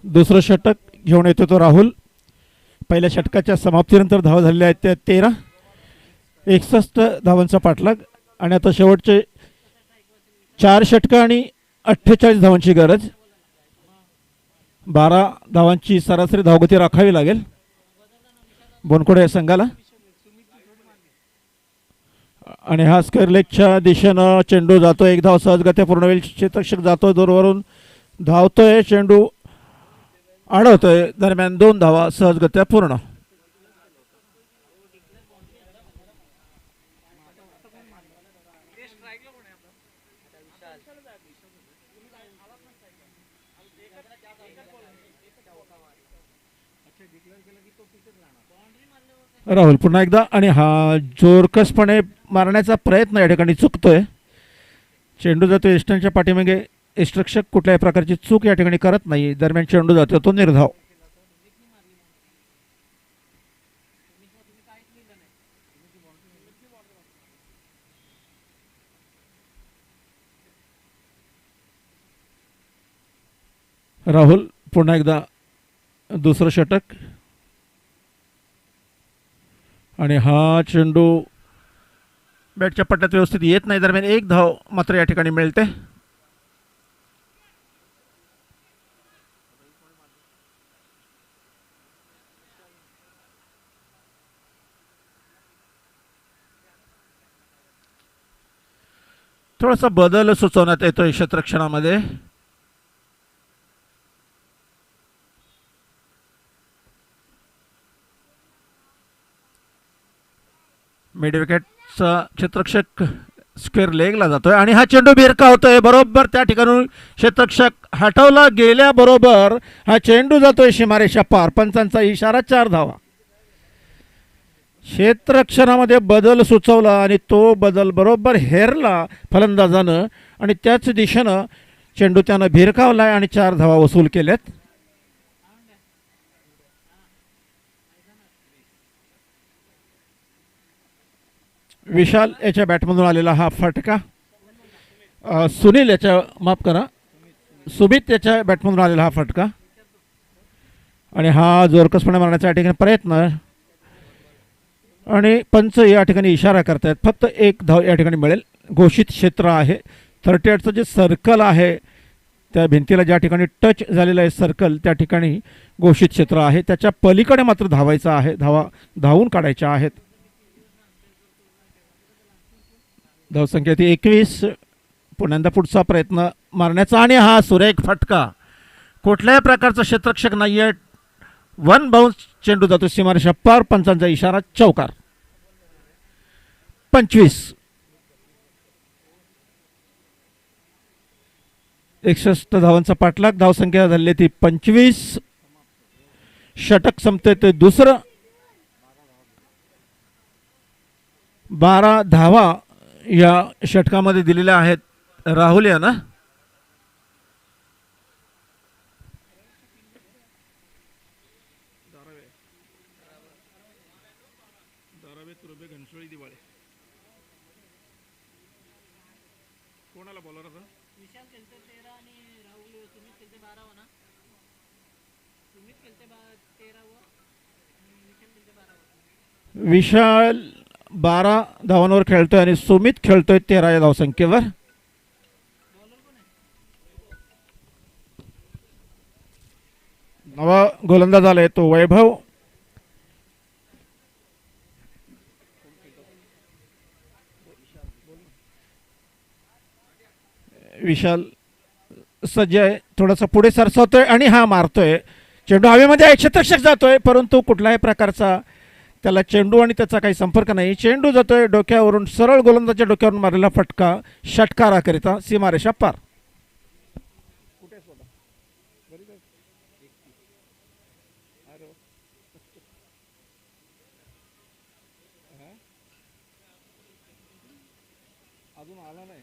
दुसरं षटक घेऊन येतो तो राहुल. पहिल्या षटकाच्या समाप्तीनंतर धावा झालेल्या आहेत त्या 13. 61 धावांचा पाठलाग आणि आता शेवटचे 4 षटकं आणि 48 धावांची गरज. 12 धावांची सरासरी धावगती राखावी लागेल बोनकोडे या संघाला. आणि हा स्क्वेअर लेगच्या दिशेनं चेंडू जातो. एक धाव सहजगत्या पूर्ण होईल. क्षेत्ररक्षक जातोय दूरवरून, धावतोय, चेंडू अडवतोय. दरम्यान 2 धावा सहजगत्या पूर्ण. राहुल पुन्हा एकदा आणि हा जोरकसपणे मारण्याचा प्रयत्न या ठिकाणी चुकतोय. चेंडू जातो एस्टनच्या पाठीमागे. यष्टिरक्षक कुठल्याही प्रकारची चूक या ठिकाणी करत नाही. दरम्यान चेंडू जातो तो निर्धाव. राहुल पुन्हा एकदा दुसरं षटक आणि हा चेंडू बॅटच्या पट्ट्यात व्यवस्थित येत नाही. दरम्यान 1 धाव मात्र या ठिकाणी मिळते. थोडासा बदल सुचवण्यात येतोय क्षेत्ररक्षणामध्ये. मिड विकेटचा क्षेत्ररक्षक स्क्वेअर लेगला जातोय आणि हा चेंडू भिरका होतोय. बरोबर त्या ठिकाणी क्षेत्ररक्षक हटवला गेल्याबरोबर हा चेंडू जातोय सीमारेषा पार. पंचांचा इशारा. 4 धावा. क्षेत्ररक्षणामध्ये बदल सुचवला आणि तो बदल बरोबर हेरला फलंदाजानं आणि त्याच दिशेनं चेंडू त्यानं भिरकावलाय आणि 4 धावा वसूल केल्यात. विशाल याच्या बॅटमधून आलेला हा फटका. सुनील याच्या माफ करा सुमित याच्या बॅटमधून आलेला हा फटका आणि हा जोरकसपणे मारण्याचा या ठिकाणी प्रयत्न आणि पंच या ठिकाणी इशारा करतायत. फक्त 1 धाव या ठिकाणी मिळेल. घोषित क्षेत्र आहे. 38चं जे सर्कल आहे त्या भिंतीला ज्या ठिकाणी टच झालेलं आहे सर्कल त्या ठिकाणी घोषित क्षेत्र आहे. त्याच्या पलीकडे मात्र धावायचं आहे. धावून काढायच्या आहेत. धावसंख्या ती 21. पुन्हा पुढचा प्रयत्न मारण्याचा आणि हा सुरेख फटका. कुठल्याही प्रकारचा क्षेत्ररक्षक नाही आहे. 1 बाउन्स चेंडू जातो सीमारेषा पार. पंचांचा इशारा. चौकार. 25. 61 धावांचा पाठलाग. धावसंख्या झाली ती 25. षटक संपते ते दुसरं. 12 धावा या षटकामध्ये दिलेल्या आहेत राहुल यांना. कोणाला बॉलर आता विशाल 12 धावांवर खेळतोय आणि सुमित खेळतोय 13 या धावसंख्येवर. नवा गोलंदाज आलाय तो वैभव. विशाल सज्ज आहे, थोडासा पुढे सरसावतोय आणि हा मारतोय. चेंडू हवेमध्ये आहे, क्षेत्ररक्षक जातोय परंतु कुठल्याही प्रकारचा त्याला चेंडू आणि त्याचा काही संपर्क नाही. चेंडू जातोय डोक्यावरून, सरळ गोलंदाजच्या डोक्यावरून मारलेला फटका षटकाराकरिता सीमारेषा पार. अजून आला नाही.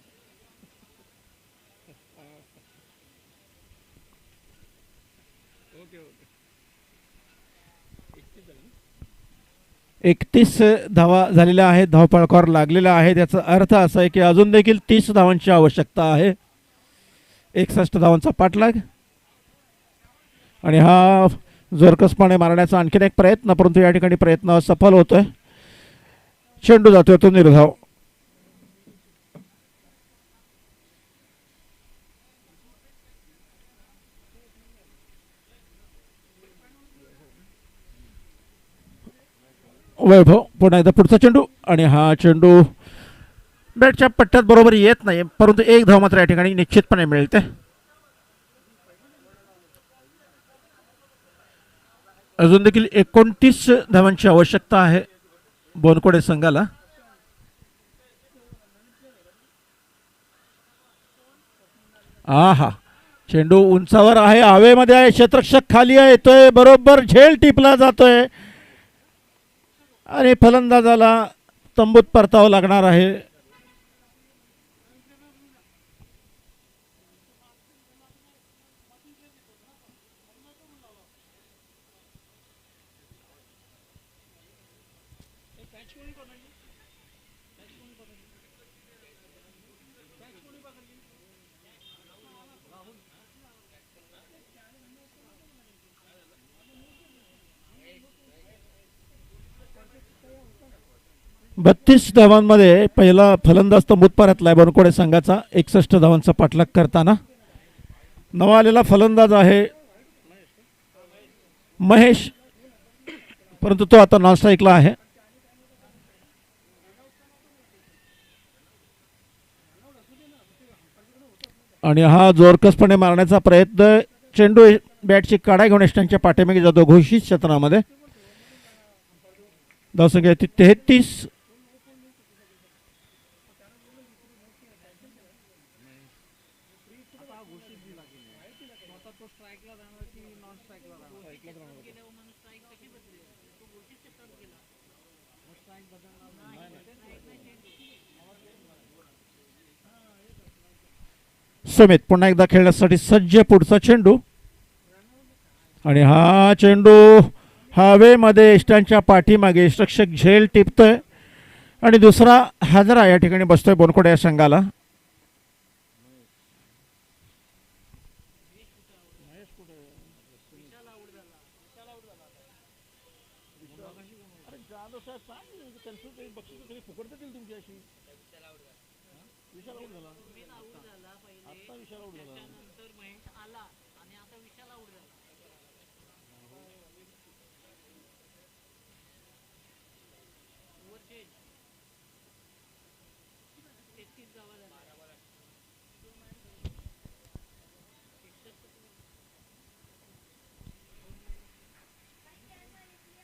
31 धावा झालेल्या आहेत, धावफलकावर लागलेला आहे. त्याचा अर्थ असा आहे की अजून देखील 30 धावांची आवश्यकता आहे. 61 धावांचा पाठलाग आणि हा जोरकसपणे मारण्याचा आणखीन एक प्रयत्न, परंतु या ठिकाणी प्रयत्न सफल होतोय. चेंडू जातोय तो निर्धाव. वैभव पुन्हा एकदा पुढचा चेंडू आणि हा चेंडू बॅटच्या पट्ट्यात बरोबर येत नाही, परंतु एक धाव मात्र या ठिकाणी निश्चितपणे मिळते. अजून देखील 29 धावांची आवश्यकता आहे बोनकोडे संघाला. आहा, चेंडू उंचावर आहे, हवेमध्ये आहे, क्षेत्ररक्षक खाली येतोय, बरोबर झेल टिपला जातोय आणि फलंदाजाला तंबूत परतावं लागणार आहे. बत्तीस धावांमध्ये पहिला फलंदाज तंबूत परतलाय बनकोडे संघाचा 61 धावांचा पाठलाग करताना. नवा आलेला फलंदाज आहे महेश, परंतु तो आता नॉन स्ट्राईकला आहे. आणि हा जोरकसपणे मारण्याचा प्रयत्न, चेंडू बॅटची काढा घेऊन एस्टांच्या पाठीमागे जातो घोषित क्षेत्रामध्ये. धावसंख्या 33. सुमित पुन्हा एकदा खेळण्यासाठी सज्ज. पुढचा चेंडू आणि हा चेंडू हवेमध्ये इष्टांच्या पाठीमागे रक्षक झेल टिपतोय आणि दुसरा हाजरा या ठिकाणी बसतोय बोनकोडे या संघाला.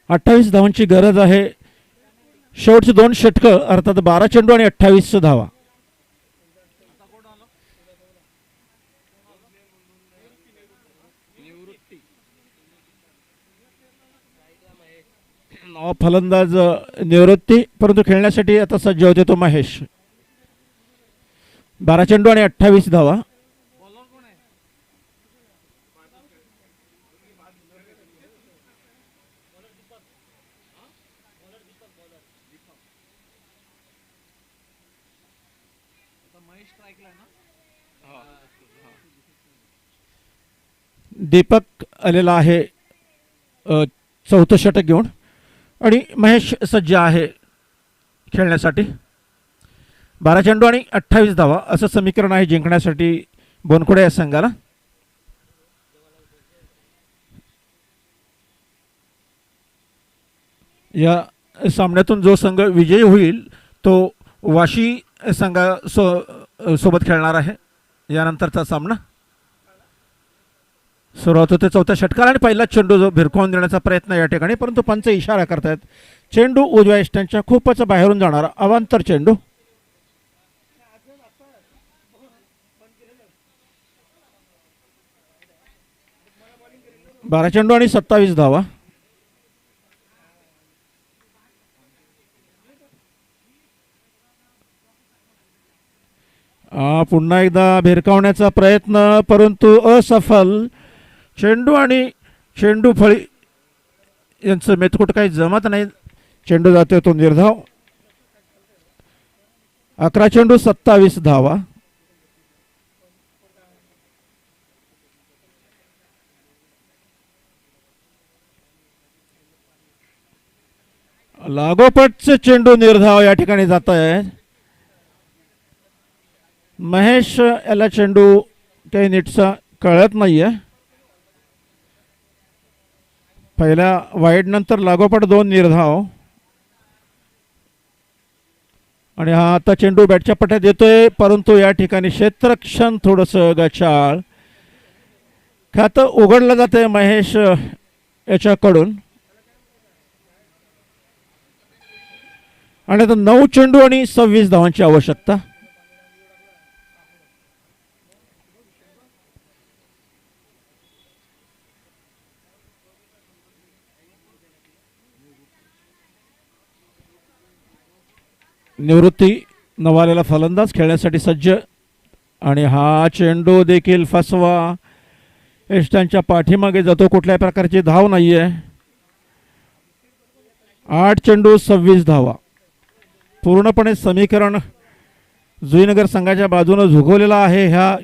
अठ्ठावीस धावांची गरज आहे. शेवटची 2 षटकं अर्थात 12 चेंडू आणि 28 धावा. फलंदाज निवृत्ती, परंतु खेळण्यासाठी आता सज्ज होते तो महेश. 12 चेंडू आणि 28 धावा. दीपक आलेला आहे चौथं षटक घेऊन आणि महेश सज्ज आहे खेळण्यासाठी. 12 चेंडू आणि 28 धावा असं समीकरण आहे जिंकण्यासाठी बोनखोडे या संघाला. या सामन्यातून जो संघ विजयी होईल तो वाशी सोबत खेळणार आहे. यानंतरचा सामना सुरुवात होते चौथ्या षटकार आणि पहिला चेंडू जो भिरकावून देण्याचा प्रयत्न या ठिकाणी, परंतु पंच इशारा करतायत. चेंडू उजव्या इष्टांच्या खूपच बाहेरून जाणारा अवांतर चेंडू. बारा चेंडू आणि 27 धावा. पुन्हा एकदा भिरकावण्याचा प्रयत्न परंतु असफल. चेंडू आणि चेंडू फळी यांचं मेतकूट काही जमत नाही. चेंडू जातोय तो निर्धाव. 11 चेंडू 27 धावा. लागोपाठचे चेंडू निर्धाव या ठिकाणी जात आहे. महेश याला चेंडू काही नीटचा कळत नाहीये. पहिल्या वाईड नंतर लागोपाठ 2 निर्धाव आणि हा आता चेंडू बॅटच्या पट्ट्यात येतोय, परंतु या ठिकाणी क्षेत्ररक्षण थोडंसं गचाळ. खातं उघडलं जातंय महेश याच्याकडून. आणि आता 9 चेंडू आणि 26 धावांची आवश्यकता. निवृत्ती नवालेला फलंदाज खेळण्यासाठी सज्ज आणि हा चेंडू देखील फसवा. यष्टांच्या पाठीमागे जातो. कुठल्याही प्रकारची धाव नाहीये. 8 चेंडू 26 धावा. पूर्णपणे समीकरण जुईनगर संघाच्या बाजूने झुकवलेलं आहे ह्या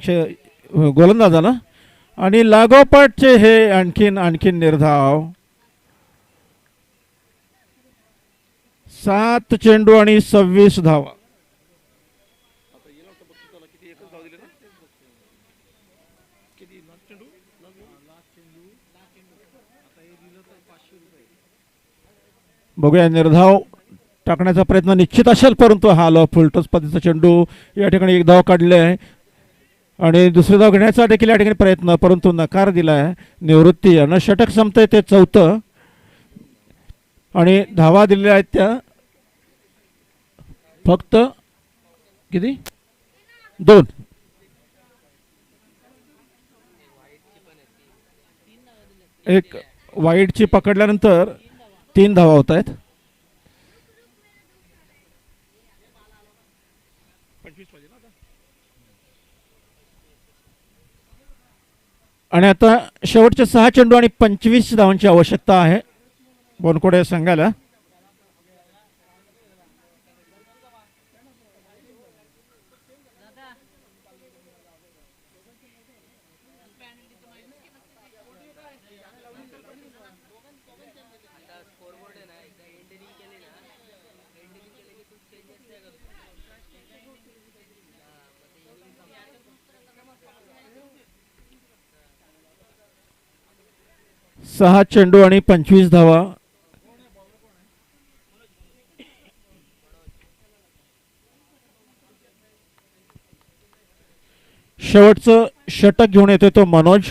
गोलंदाजाला. आणि लागोपाठचे हे आणखीन निर्धाव. 7 चेंडू आणि 26 धावा. बघूया निर्धाव टाकण्याचा प्रयत्न निश्चित असेल, परंतु हा फुलटॉस पद्धतीचा चेंडू या ठिकाणी एक धाव काढले आहे आणि दुसरी धाव घेण्याचा देखील या ठिकाणी प्रयत्न, परंतु नकार दिलाय. निवृत्ती यानं षटक संपतंय ते 4थं आणि धावा दिलेल्या आहेत त्या फक्त किती 2. एक वाईडची पकडल्यानंतर 3 धावा होत आहेत. आणि आता शेवटचे 6 चेंडू आणि 25 धावांची आवश्यकता आहे बोनखोडे संघाला. सहा चेंडू आणि 25 धावा. शेवटचं षटक घेऊन येतोय तो मनोज.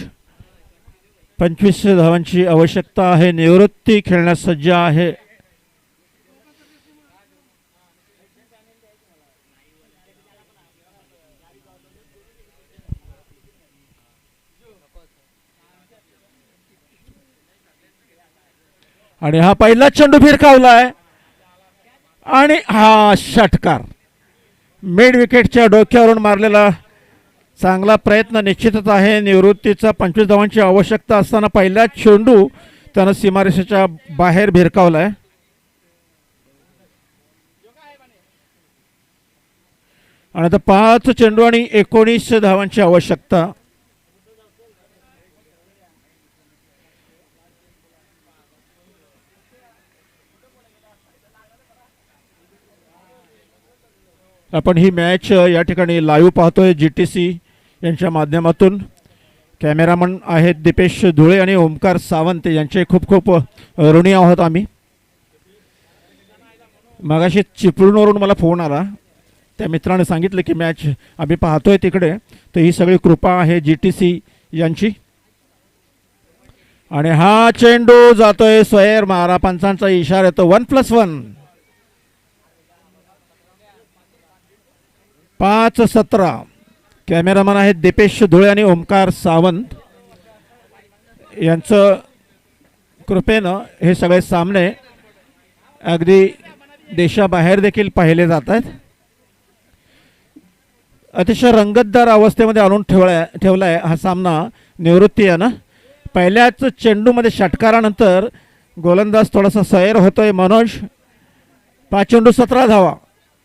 25 धावांची आवश्यकता आहे. निवृत्ती खेळण्यास सज्ज आहे. आणि हा पहिला चेंडू फिरकावलाय आणि हा षटकार मिड विकेटच्या डोक्यावरून मारलेला चांगला प्रयत्न निश्चितच आहे. निवृत्तीचा 25 धावांची आवश्यकता असताना पहिला चेंडू त्यानं सीमारेषेच्या बाहेर भिरकावलाय. आणि आता 5 चेंडू आणि 19 धावांची आवश्यकता. आपण ही मॅच या ठिकाणी लाईव्ह पाहतोय GTC यांच्या माध्यमातून. कॅमेरामन आहेत दीपेश धुळे आणि ओमकार सावंत, यांचे खूप खूप ऋणी आहोत आम्ही. मगाशी चिपळूणवरून मला फोन आला, त्या मित्राने सांगितलं की मॅच आम्ही पाहतोय तिकडे, तर ही सगळी कृपा आहे GTC यांची. आणि हा चेंडू जातोय स्वैर मारा, पंचांचा इशारा येतो 1+1. 5-17. कॅमेरामन आहेत दीपेश धुळे आणि ओमकार सावंत, यांचं कृपेनं हे सगळे सामने अगदी देशाबाहेर देखील पाहिले जात आहेत. अतिशय रंगतदार अवस्थेमध्ये आणून ठेवलाय हा सामना निवृत्ती यानं. पहिल्याच चेंडूमध्ये षटकारानंतर गोलंदाज थोडासा सैर होतोय मनोज. 5 चेंडू 17 धावा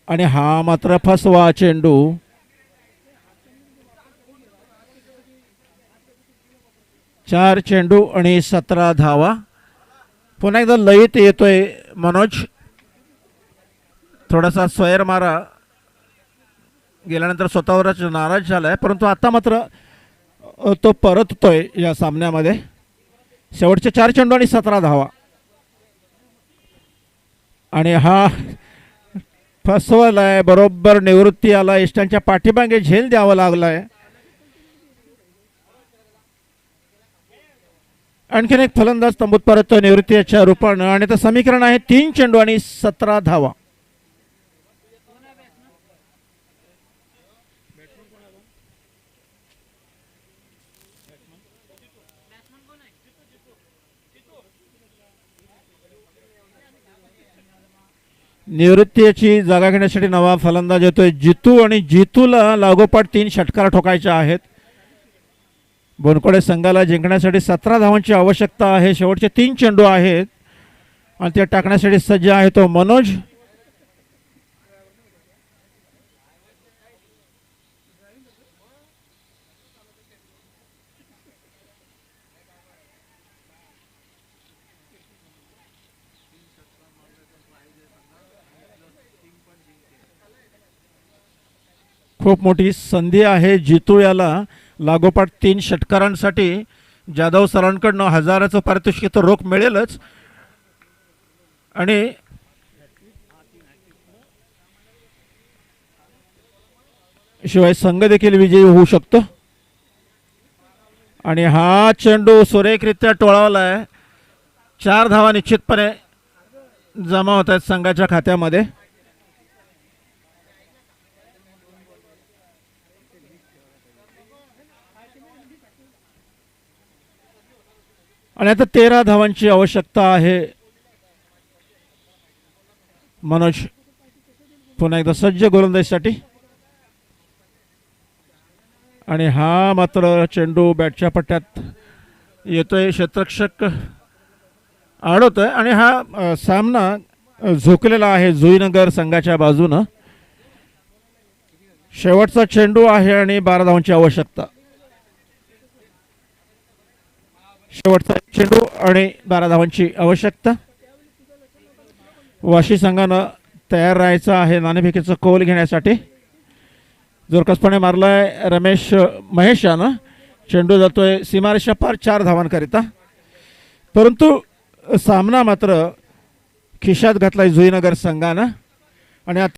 आणि हा मात्र फसवा चेंडू. चार चेंडू आणि 17 धावा. पुन्हा एकदा लयीत येतोय मनोज. थोडासा स्वैर मारा गेल्यानंतर स्वतःवरच नाराज झालाय, परंतु आता मात्र तो परततोय या सामन्यामध्ये. शेवटचे 4 चेंडू आणि 17 धावा. आणि हा फसवलाय, बरोबर निवृत्ती आला. इष्टांच्या पाठीमागे झेल द्यावा लागलाय. आणखीन एक फलंदाज तंबूत परततो निवृत्तीच्या रूपानं, आणि तर समीकरण आहे 3 चेंडू आणि 17 धावा. निवृत्तीची जागा घेण्यासाठी नवा फलंदाज येतोय जितू, आणि जितूला लागोपाठ 3 षटकार ठोकायचे आहेत. बोनकोडे संघाला जिंकण्यासाठी 17 धावांची आवश्यकता आहे. शेवटचे 3 चेंडू आहेत आणि ते टाकण्यासाठी सज्ज आहे तो मनोज. खूप मोठी संधी आहे जितू याला. लागोपाठ 3 षटकारांसाठी जाधव सरांकडनं 1000चं पारितोषिक तर रोख मिळेलच, आणि शिवाय संघ देखील विजयी होऊ शकतो. आणि हा चेंडू सुरेखरित्या टोळावलाय. 4 धावा निश्चितपणे जमा होत आहेत संघाच्या खात्यामध्ये. आणि आता 13 धावांची आवश्यकता आहे. मनोज पुन्हा एकदा सज्ज गोलंदाजीसाठी. आणि हा मात्र चेंडू बॅटच्या पट्ट्यात येतोय. क्षेत्ररक्षक अडवतोय आणि हा सामना झोकलेला आहे जुईनगर संघाच्या बाजूनं. शेवटचा चेंडू आहे आणि 12 धावांची आवश्यकता. शेवटचा चेंडू आणि 12 धावांची आवश्यकता. वाशी संघानं तयार राहायचं आहे नाणेफेकीचं कौल घेण्यासाठी. जोरकसपणे मारलाय महेश यानं. चेंडू जातोय सीमारेषा पार 4 धावांकरिता, परंतु सामना मात्र खिशात घातलाय जुईनगर संघानं. आणि